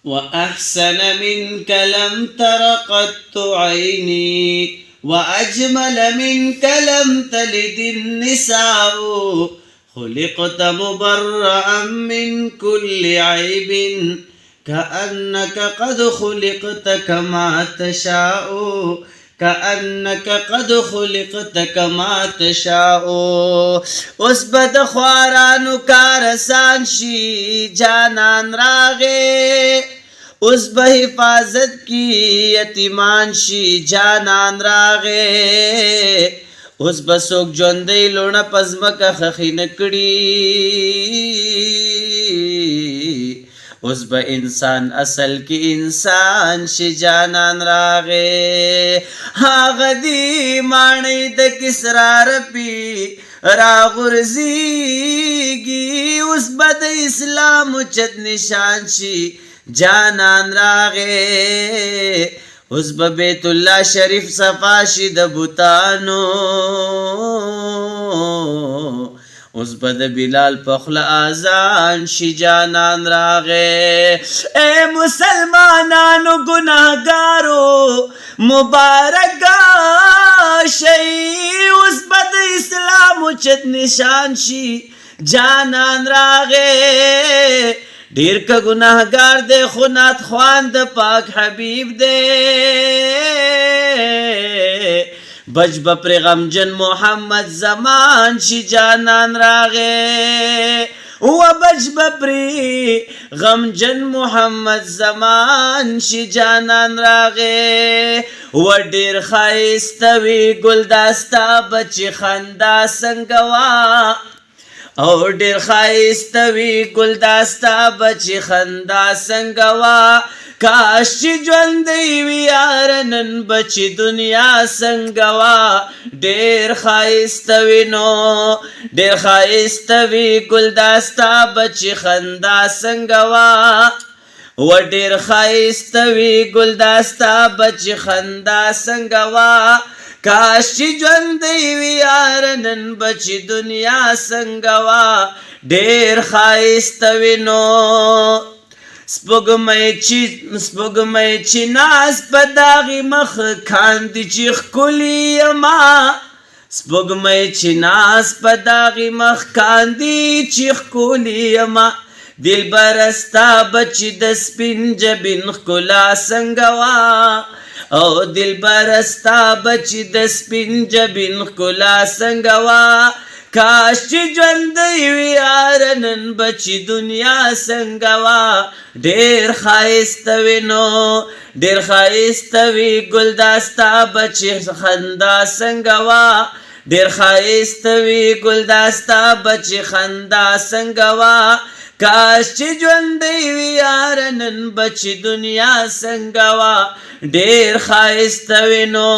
وأحسن منك لم تر قط عيني وأجمل منك لم تلد النساء خلقت مبرأ من كل عيب كأنك قد خلقت كما تشاء كأنك قد خلقت كما تشاء. اوس بد خوارانو کارسان شي جانان راغه اوس به حفاظت کی یتیمان شي جانان راغه اوس بسوک ژوندۍ لونه پزمکه خخې نکړي اوس به انسان اصل کی انسان شي جانان راغه هغه دی مانی د کسرا رپی راغورزیگی اوس به د اسلام چت نشان شي جانان راغه اوس به بیت الله شریف صفا شي د بوتانو اوس به د بلال پخل آزان شي جانان راغه. اے مسلمانانو گناهگارو مبارک شي اوس به د اسلام چت نشان شي جانان راغه. ډیر کا گناهگار دے خونات خوان د پاک حبیب دے بج بپر غمجن محمد زمان شي جانان راغه و بج بپری غمجن محمد زمان شي جانان راغه و ډیر خایستوي ګلداستا بچی خندا سنگوا او ډیر خایستوي ګلداستا بچی خندا سنگوا کاش چې ژوندی وي یار نن بچی دنیا سنگوا ډیر خایستوي نو ډیر خایستوي ګلداستا بچی خندا سنگوا و ډیر خایستوي ګلداستا بچی خندا سنگوا کاش چې ژوندی وي یار نن بچی دنیا سنگوا ډیر خایستوي نو. سپوږمۍ چې ناز په داغې مخ کاندي چې ښکلي یما سپوږمۍ چې ناز په داغې مخ کاندي چې ښکلي یما دلبره ستا بچي د سپین جبین ښکلا سنګوا او دلبره ستا بچي د سپین جبین ښکلا سنګوا کاش چې ژوندی وي یار نن بچی دنیا سنگوا ډیر خایستوي نو ډیر خایستوي ګلداستا بچی خندا سنگوا ډیر خایستوي ګلداستا بچی خندا سنگوا کاش چې ژوندی وي یار نن بچی دنیا سنگوا ډیر خایستوي نو.